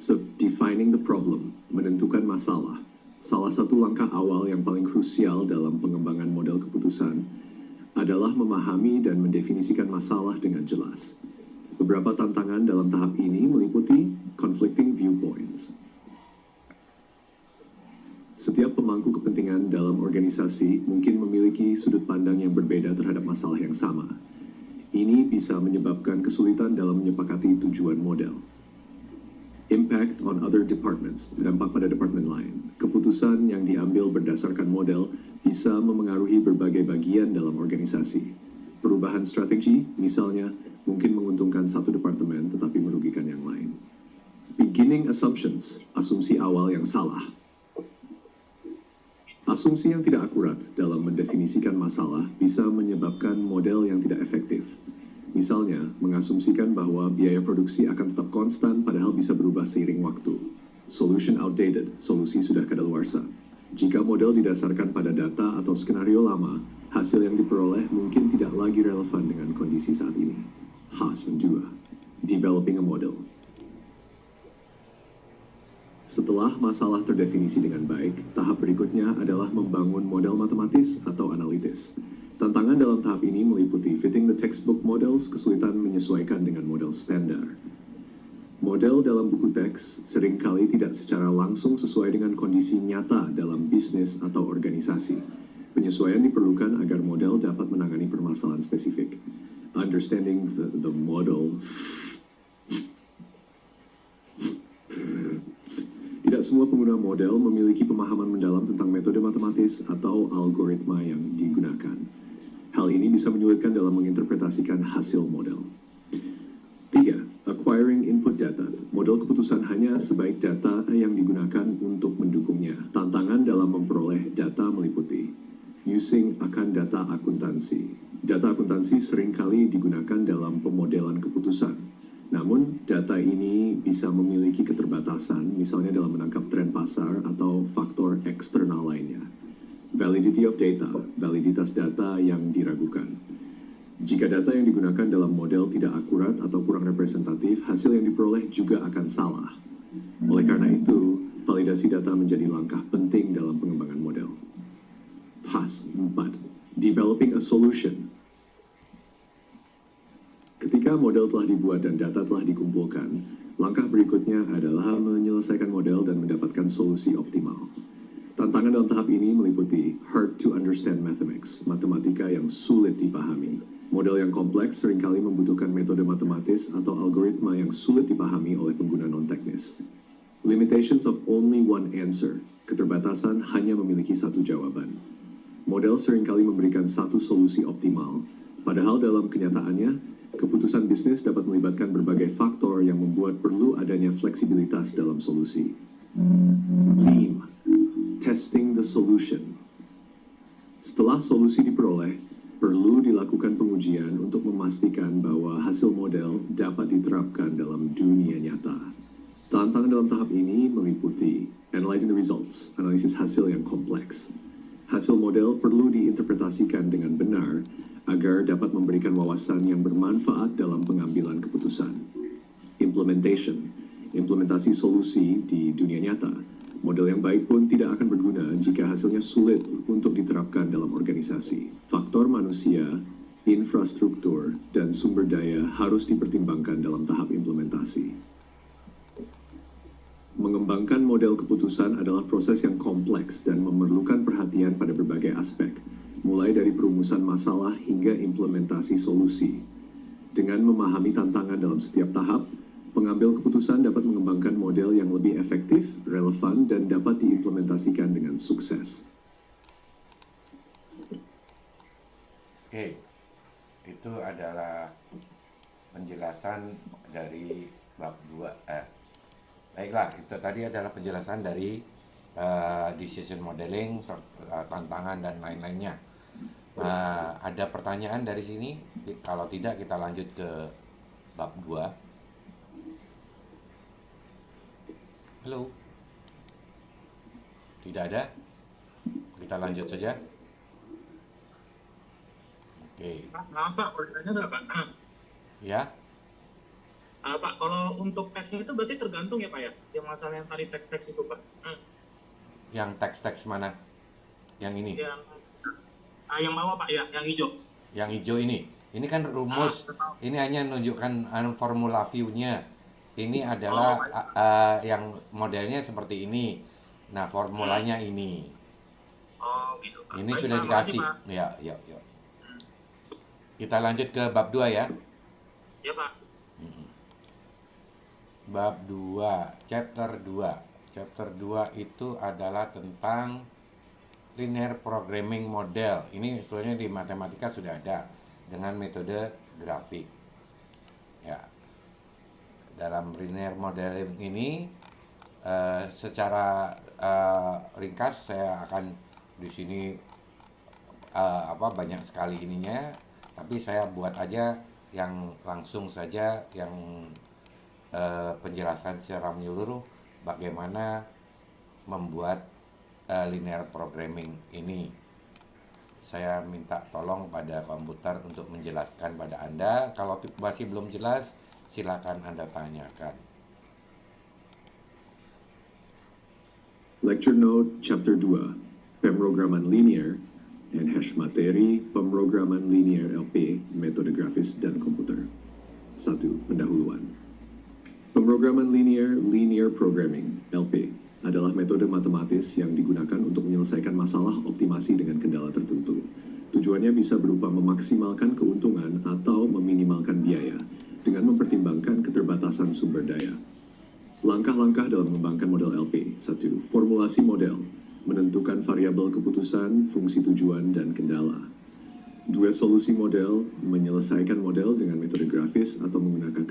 So, defining the problem, menentukan masalah, salah satu langkah awal yang paling krusial dalam pengembangan model keputusan adalah memahami dan mendefinisikan masalah dengan jelas. Beberapa tantangan dalam tahap ini meliputi conflicting viewpoints. Setiap pemangku kepentingan dalam organisasi mungkin memiliki sudut pandang yang berbeda terhadap masalah yang sama. Ini bisa menyebabkan kesulitan dalam menyepakati tujuan model. Impact on other departments, berdampak pada departemen lain. Keputusan yang diambil berdasarkan model bisa memengaruhi berbagai bagian dalam organisasi. Perubahan strategi, misalnya, mungkin menguntungkan satu departemen tetapi merugikan yang lain. Beginning assumptions, asumsi awal yang salah. Asumsi yang tidak akurat dalam mendefinisikan masalah bisa menyebabkan model yang tidak efektif. Misalnya, mengasumsikan bahwa biaya produksi akan tetap konstan padahal bisa berubah seiring waktu. Solution outdated, solusi sudah kadaluarsa. Jika model didasarkan pada data atau skenario lama, hasil yang diperoleh mungkin tidak lagi relevan dengan kondisi saat ini. Haas 2. Developing a model. Setelah masalah terdefinisi dengan baik, tahap berikutnya adalah membangun model matematis atau analitis. Tantangan dalam tahap ini meliputi fitting the textbook models, kesulitan menyesuaikan dengan model standar. Model dalam buku teks seringkali tidak secara langsung sesuai dengan kondisi nyata dalam bisnis atau organisasi. Penyesuaian diperlukan agar model dapat menangani permasalahan spesifik. Understanding the model. Tidak semua pengguna model memiliki pemahaman mendalam tentang metode matematis atau algoritma yang digunakan. Hal ini bisa menyulitkan dalam menginterpretasikan hasil model. 3. Acquiring input data. Model keputusan hanya sebaik data yang digunakan untuk mendukungnya. Tantangan dalam memperoleh data meliputi using akan data akuntansi. Data akuntansi seringkali digunakan dalam pemodelan keputusan. Namun, data ini bisa memiliki keterbatasan, misalnya dalam menangkap tren pasar atau faktor eksternal lainnya. Validity of data, validitas data yang diragukan. Jika data yang digunakan dalam model tidak akurat atau kurang representatif, hasil yang diperoleh juga akan salah. Oleh karena itu, validasi data menjadi langkah penting dalam pengembangan model. Haas 4. Developing a solution. Ketika model telah dibuat dan data telah dikumpulkan, langkah berikutnya adalah menyelesaikan model dan mendapatkan solusi optimal. Tantangan dalam tahap ini meliputi hard to understand mathematics, matematika yang sulit dipahami. Model yang kompleks seringkali membutuhkan metode matematis atau algoritma yang sulit dipahami oleh pengguna non-teknis. Limitations of only one answer, keterbatasan hanya memiliki satu jawaban. Model seringkali memberikan satu solusi optimal, padahal dalam kenyataannya, keputusan bisnis dapat melibatkan berbagai faktor yang membuat perlu adanya fleksibilitas dalam solusi. LEAM, testing the solution. Setelah solusi diperoleh, perlu dilakukan pengujian untuk memastikan bahwa hasil model dapat diterapkan dalam dunia nyata. Tantangan dalam tahap ini meliputi analyzing the results, analisis hasil yang kompleks. Hasil model perlu diinterpretasikan dengan benar agar dapat memberikan wawasan yang bermanfaat dalam pengambilan keputusan. Implementation, implementasi solusi di dunia nyata. Model yang baik pun tidak akan berguna jika hasilnya sulit untuk diterapkan dalam organisasi. Faktor manusia, infrastruktur, dan sumber daya harus dipertimbangkan dalam tahap implementasi. Mengembangkan model keputusan adalah proses yang kompleks dan memerlukan perhatian pada berbagai aspek, mulai dari perumusan masalah hingga implementasi solusi. Dengan memahami tantangan dalam setiap tahap, pengambil keputusan dapat mengembangkan model yang lebih efektif, relevan, dan dapat diimplementasikan dengan sukses. Oke, itu adalah penjelasan dari bab 2. Baiklah, itu tadi adalah penjelasan dari decision modeling, tantangan, dan lain-lainnya. Ada pertanyaan dari sini? Kalau tidak, kita lanjut ke bab 2. Halo? Tidak ada? Kita lanjut saja. Oke. Maaf Pak, pertanyaannya ada Pak. Ya? Pak, kalau untuk teksnya itu berarti tergantung ya Pak ya? Yang masalah yang tadi teks-teks itu Pak. Yang teks-teks mana? Yang ini? Yang bawah Pak ya, yang hijau. Yang hijau ini? Ini kan rumus. Ini hanya menunjukkan formula view-nya. Ini adalah yang modelnya seperti ini. Nah, formulanya ini. Oh gitu Pak. Ini Baik, sudah Pak, dikasih. makasih, Pak. Ya, ya, ya. Kita lanjut ke bab 2 ya. Ya Pak. Bab 2, chapter 2. Chapter 2 itu adalah tentang linear programming model. Ini sebenarnya di matematika sudah ada dengan metode grafik. Ya. Dalam linear modeling ini secara ringkas saya akan di sini banyak sekali ininya, tapi saya buat aja yang langsung saja yang penjelasan secara menyeluruh bagaimana membuat linear programming ini. Saya minta tolong pada komputer untuk menjelaskan pada Anda. Kalau masih belum jelas, silakan Anda tanyakan. Lecture Note Chapter 2, Pemrograman Linear, and hash materi Pemrograman Linear LP, Metode Grafis dan Komputer. 1. Pendahuluan. Pemrograman linear programming, LP, adalah metode matematis yang digunakan untuk menyelesaikan masalah optimasi dengan kendala tertentu. Tujuannya bisa berupa memaksimalkan keuntungan atau meminimalkan biaya dengan mempertimbangkan keterbatasan sumber daya. Langkah-langkah dalam mengembangkan model LP. 1. Formulasi model, menentukan variabel keputusan, fungsi tujuan, dan kendala. 2. Solusi model, menyelesaikan model dengan metode grafis atau menggunakan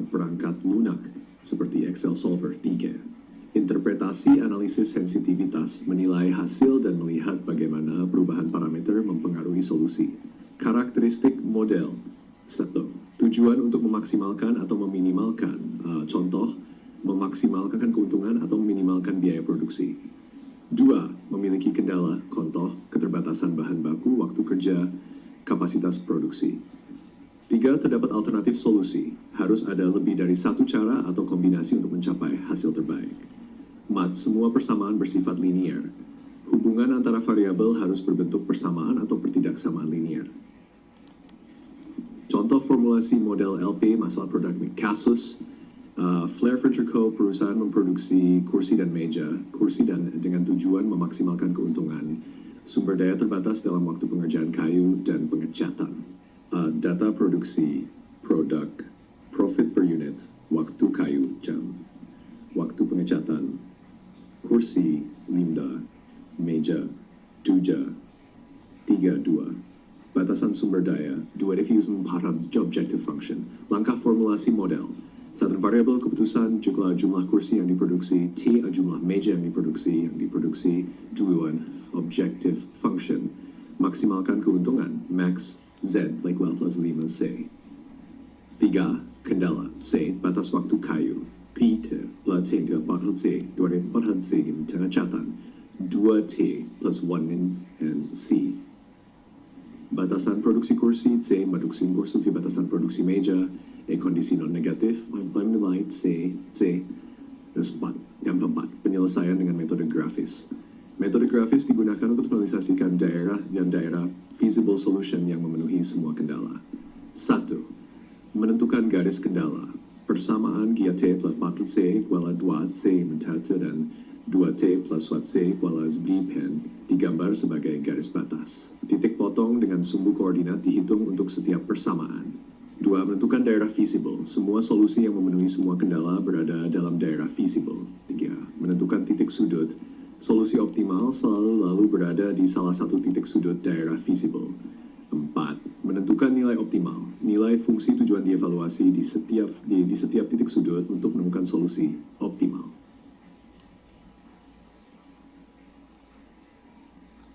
perangkat lunak seperti Excel Solver. 3. Interpretasi analisis sensitivitas, menilai hasil dan melihat bagaimana perubahan parameter mempengaruhi solusi. Karakteristik model. 1. Tujuan untuk memaksimalkan atau meminimalkan, contoh, memaksimalkan keuntungan atau meminimalkan biaya produksi. 2. Memiliki kendala, contoh, keterbatasan bahan baku, waktu kerja, kapasitas produksi. 3. Terdapat alternatif solusi, harus ada lebih dari satu cara atau kombinasi untuk mencapai hasil terbaik. 4. Semua persamaan bersifat linear. Hubungan antara variabel harus berbentuk persamaan atau pertidaksamaan linear. Contoh formulasi model LP masalah produk kasus Flair Furniture Co. perusahaan memproduksi kursi dan meja, dengan tujuan memaksimalkan keuntungan. Sumber daya terbatas dalam waktu pengerjaan kayu dan pengecatan. Data produksi, produk, profit per unit, waktu kayu, jam, waktu pengecatan, kursi, limda, meja, duja, 3.2. Batasan sumber daya, 2 diffusion param objective function. Langkah formulasi model. 1. Variabel keputusan jumlah kursi yang diproduksi, T jumlah meja yang diproduksi, 2. Objective function. Maksimalkan keuntungan, max Z equal plus 5C. 3. Kendala, C batas waktu kayu, P plus 4C, 4C in pengecatan, 2T plus 1 and C. Batasan produksi kursi, C batasan produksi meja, kondisi non negatif, nilai C, dan 4. Yang keempat, penyelesaian dengan metode grafis. Metode grafis digunakan untuk menganalisasikan daerah feasible solution yang memenuhi semua kendala. 1. Menentukan garis kendala. Persamaan gia T plus 4C kuala 2C mentata dan 2T plus 1C kuala B pen digambar sebagai garis batas. Titik potong dengan sumbu koordinat dihitung untuk setiap persamaan. 2. Menentukan daerah feasible. Semua solusi yang memenuhi semua kendala berada dalam daerah feasible. 3. Menentukan titik sudut. Solusi optimal selalu berada di salah satu titik sudut daerah feasible. 4. Menentukan nilai optimal. Nilai fungsi tujuan dievaluasi di setiap titik sudut untuk menemukan solusi optimal.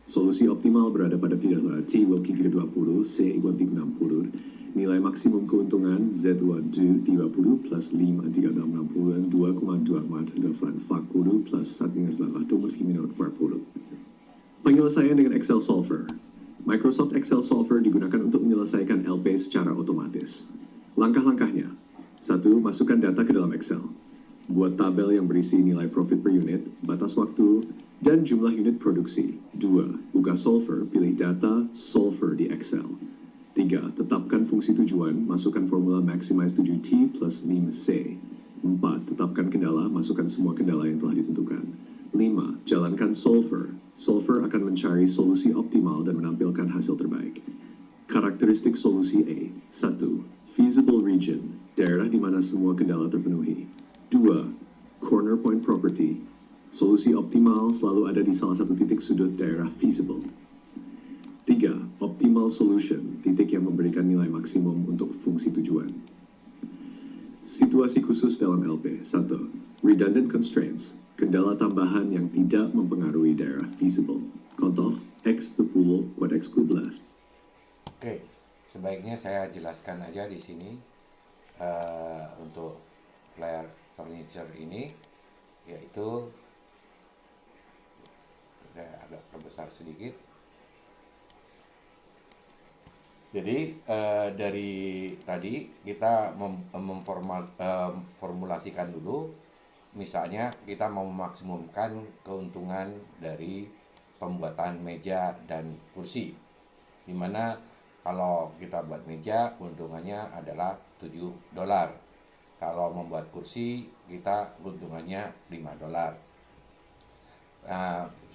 Solusi optimal berada pada tidaklah T equal Q 20, C equal 60. Nilai maksimum keuntungan Z2 30 plus 5 360 2,24 plus 1,8 minus 40. Penyelesaian dengan Excel Solver. Microsoft Excel Solver digunakan untuk menyelesaikan LP secara otomatis. Langkah-langkahnya. 1. Masukkan data ke dalam Excel. Buat tabel yang berisi nilai profit per unit, batas waktu, dan jumlah unit produksi. 2. Buka Solver, pilih data Solver di Excel. 3. Tetapkan fungsi tujuan, masukkan formula maximize 7T plus min C. 4. Tetapkan kendala, masukkan semua kendala yang telah ditentukan. 5. Jalankan Solver. Solver akan mencari solusi optimal dan menampilkan hasil terbaik. Karakteristik solusi A. 1. Feasible region, daerah di mana semua kendala terpenuhi. 2. Corner point property, solusi optimal selalu ada di salah satu titik sudut daerah feasible. 3. Optimal solution, titik yang memberikan nilai maksimum untuk fungsi tujuan. Situasi khusus dalam LP. 1. Redundant constraints, kendala tambahan yang tidak mempengaruhi daerah feasible. Contoh, X10 kuad X12. Oke, sebaiknya saya jelaskan aja di sini untuk flare furniture ini, yaitu saya agak perbesar sedikit. Jadi dari tadi kita memformulasikan dulu, misalnya kita mau memaksimumkan keuntungan dari pembuatan meja dan kursi, dimana kalau kita buat meja keuntungannya adalah $7. Kalau membuat kursi kita keuntungannya $5.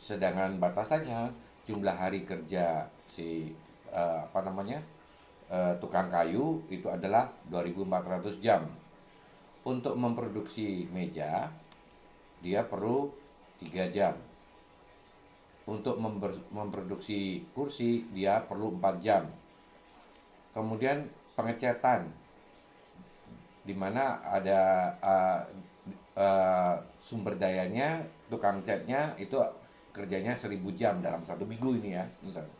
Sedangkan batasannya jumlah hari kerja si tukang kayu itu adalah 2.400 jam. Untuk memproduksi meja dia perlu 3 jam. Untuk memproduksi kursi dia perlu 4 jam. Kemudian pengecatan, di mana ada sumber dayanya, tukang catnya itu kerjanya 1.000 jam dalam 1 minggu ini ya misalnya.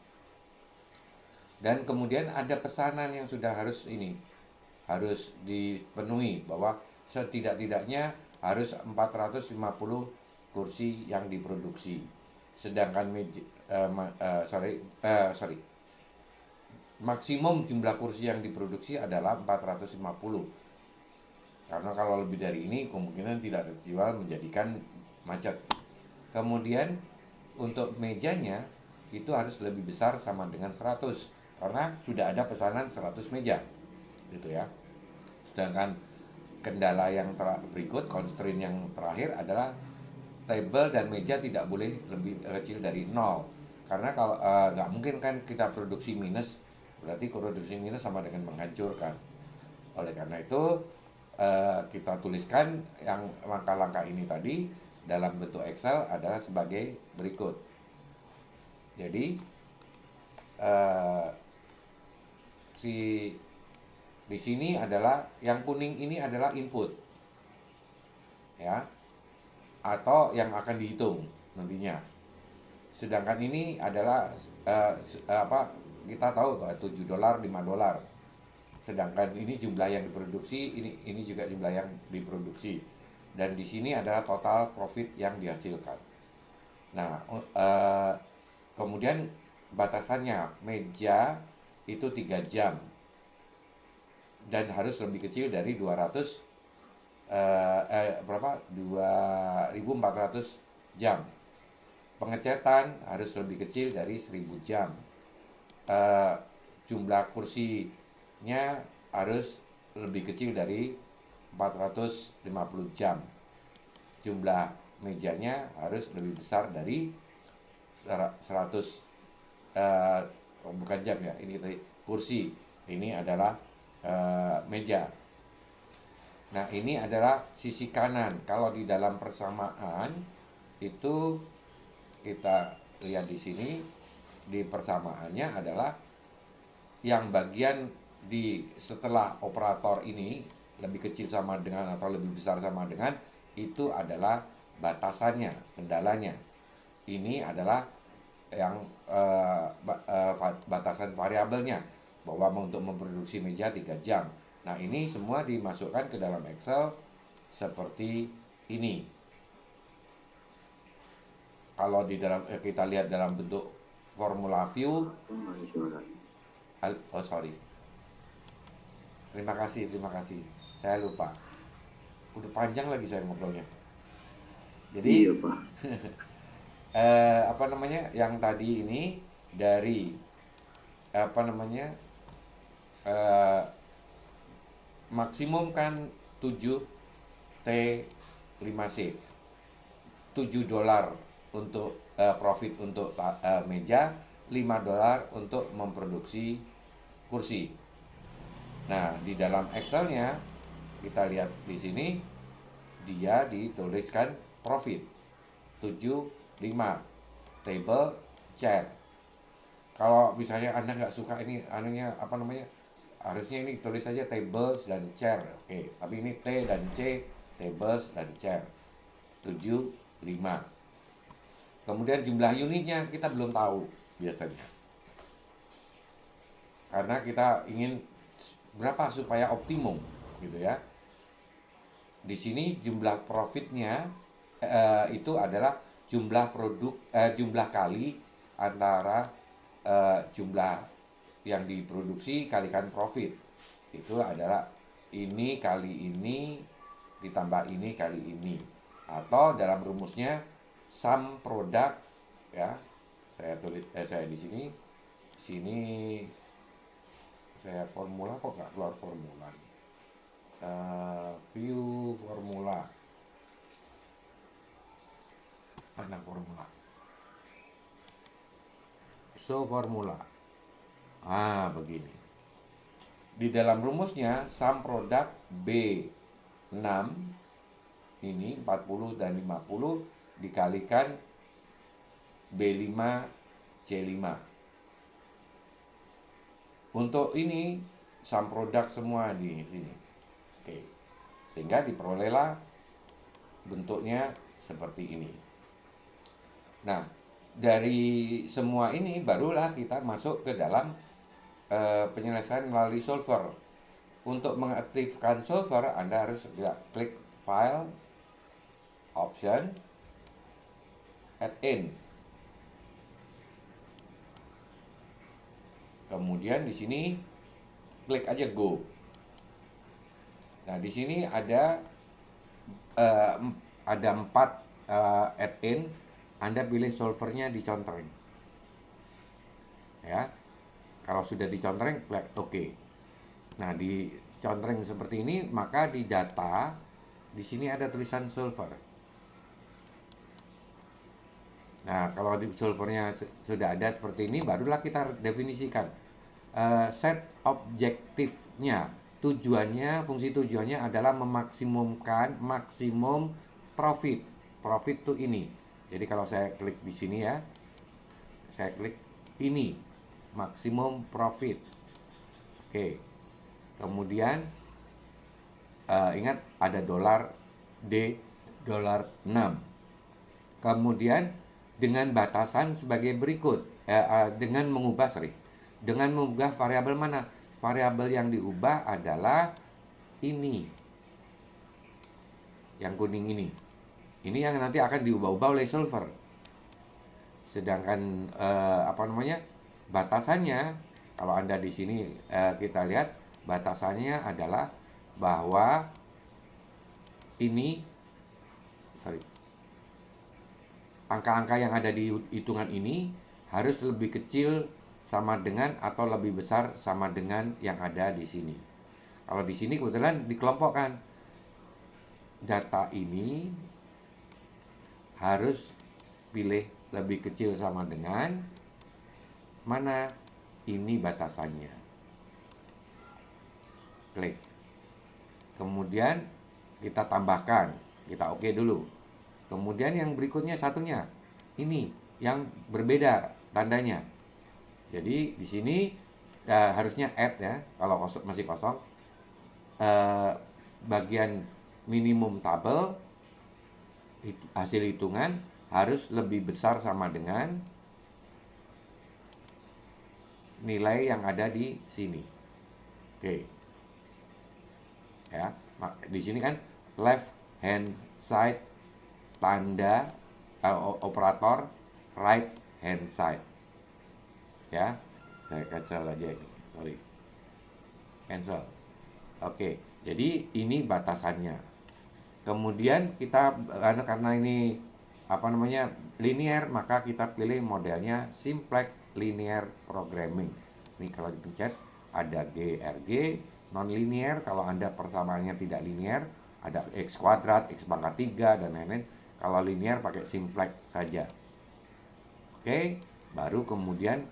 Dan kemudian ada pesanan yang sudah harus dipenuhi, bahwa setidak-tidaknya harus 450 kursi yang diproduksi. Sedangkan maksimum jumlah kursi yang diproduksi adalah 450. Karena kalau lebih dari ini kemungkinan tidak terjual, menjadikan macet. Kemudian untuk mejanya itu harus lebih besar sama dengan 100, karena sudah ada pesanan 100 meja gitu ya. Sedangkan kendala yang berikut, constraint yang terakhir adalah table dan meja tidak boleh lebih kecil dari 0. Karena kalau nggak mungkin kan kita produksi minus, berarti produksi minus sama dengan menghancurkan. Oleh karena itu kita tuliskan yang langkah-langkah ini tadi dalam bentuk Excel adalah sebagai berikut. Jadi di sini adalah yang kuning ini adalah input ya, atau yang akan dihitung nantinya. Sedangkan ini adalah kita tahu $7, $5. Sedangkan ini jumlah yang diproduksi, ini juga jumlah yang diproduksi. Dan di sini adalah total profit yang dihasilkan. Nah, kemudian batasannya meja itu 3 jam dan harus lebih kecil dari 2.400 jam. Pengecatan harus lebih kecil dari 1.000 jam. Jumlah kursinya harus lebih kecil dari 450 jam. Jumlah mejanya harus lebih besar dari 100 bukan jam ya, ini tadi kursi, ini adalah meja. Nah, ini adalah sisi kanan. Kalau di dalam persamaan itu kita lihat di sini, di persamaannya adalah yang bagian di setelah operator ini lebih kecil sama dengan atau lebih besar sama dengan, itu adalah batasannya, kendalanya. Ini adalah yang batasan variabelnya, bahwa untuk memproduksi meja 3 jam. Nah, ini semua dimasukkan ke dalam Excel seperti ini. Kalau di dalam kita lihat dalam bentuk formula view. Terima kasih. Saya lupa. Udah panjang lagi saya ngobrolnya. Jadi Iya, Pak. apa namanya? Yang tadi ini dari apa namanya? eh, maksimum kan 7 T 5C. 7 dolar untuk profit untuk meja, 5 dolar untuk memproduksi kursi. Nah, di dalam Excelnya kita lihat di sini dia dituliskan profit 75 table chair. Kalau misalnya Anda nggak suka ini anunya apa namanya? Harusnya ini tulis saja tables dan chair. Oke, tapi ini T dan C, tables dan chair. 75. Kemudian jumlah unitnya kita belum tahu biasanya. Karena kita ingin berapa supaya optimum gitu ya. Di sini jumlah profitnya itu adalah jumlah kali antara jumlah yang diproduksi kalikan profit. Itu adalah ini kali ini ditambah ini kali ini. Atau dalam rumusnya sum product ya. Saya di sini saya formula kok nggak keluar formula. View formula, mana formula, show formula. Begini di dalam rumusnya sum produk B6 ini 40 dan 50 dikalikan B5 C5. Untuk ini sum produk semua di sini. Oke. Sehingga diperolehlah bentuknya seperti ini. Nah, dari semua ini barulah kita masuk ke dalam penyelesaian melalui solver. Untuk mengaktifkan solver, Anda harus klik File, Option, Add In. Kemudian di sini klik aja Go. Nah, di sini ada 4 add-in. Anda pilih solvernya dicontreng. Ya. Kalau sudah dicontreng, klik OK. Nah, di contreng seperti ini, maka di data di sini ada tulisan solver. Nah, kalau di solvernya sudah ada seperti ini, barulah kita definisikan set objektifnya. Fungsi tujuannya adalah memaksimumkan maksimum profit. Profit tuh ini. Jadi kalau saya klik di sini ya, saya klik ini, maksimum profit. Oke. Kemudian ingat ada dolar D, dolar 6. Kemudian dengan batasan sebagai berikut, dengan mengubah variabel mana? Variabel yang diubah adalah ini, yang kuning ini. Ini yang nanti akan diubah-ubah oleh solver. Sedangkan batasannya, kalau Anda di sini kita lihat batasannya adalah bahwa ini, angka-angka yang ada di hitungan ini harus lebih kecil sama dengan atau lebih besar sama dengan yang ada di sini. Kalau di sini kebetulan dikelompokkan, data ini harus pilih lebih kecil sama dengan mana, ini batasannya. Klik. Kemudian kita tambahkan, kita oke dulu. Kemudian yang berikutnya satunya, ini yang berbeda tandanya. Jadi di sini harusnya add ya, kalau masih kosong. Bagian minimum tabel hasil hitungan harus lebih besar sama dengan nilai yang ada di sini. Oke. Ya, di sini kan left hand side tanda operator right hand side. Ya, saya cancel aja ini, sorry, cancel. Oke, Jadi ini batasannya. Kemudian kita karena ini apa namanya linear, maka kita pilih modelnya simplex linear programming. Ini kalau dipencet ada GRG non linear, kalau Anda persamaannya tidak linear ada x kuadrat, x pangkat 3 dan lain-lain. Kalau linear pakai simplex saja. Oke, baru kemudian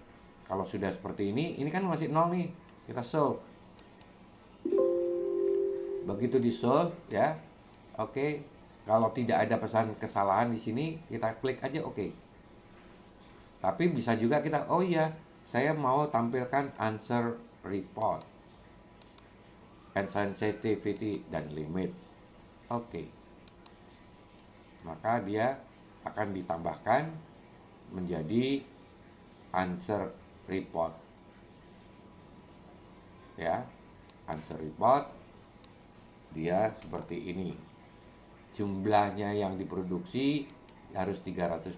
kalau sudah seperti ini kan masih nol nih, kita solve. Begitu di solve ya, oke. Kalau tidak ada pesan kesalahan di sini, kita klik aja oke. Tapi bisa juga kita, oh iya, saya mau tampilkan answer report and sensitivity dan limit. Oke. Maka dia akan ditambahkan menjadi answer report. Ya, answer report dia seperti ini. Jumlahnya yang diproduksi harus 320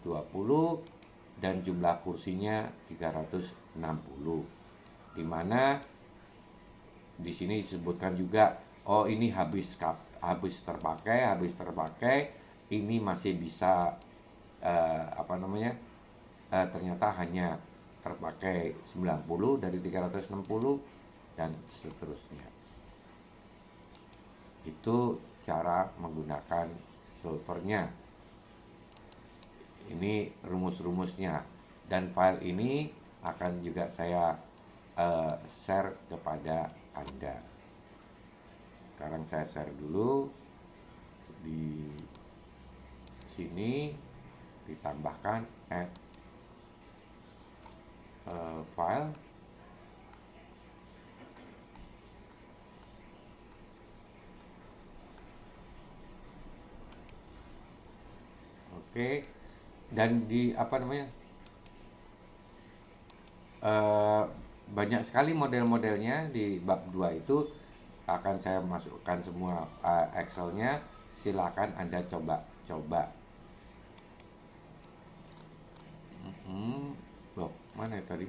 dan jumlah kursinya 360. Di mana di sini disebutkan juga, oh ini habis terpakai, ini masih bisa ternyata hanya terpakai 90 dari 360 dan seterusnya. Itu cara menggunakan solvernya. Ini rumus-rumusnya, dan file ini akan juga saya share kepada Anda. Sekarang saya share dulu di sini, ditambahkan add file. Oke, dan di banyak sekali model-modelnya di bab 2 itu akan saya masukkan semua Excelnya. Silakan Anda coba. Loh, mana ya tadi?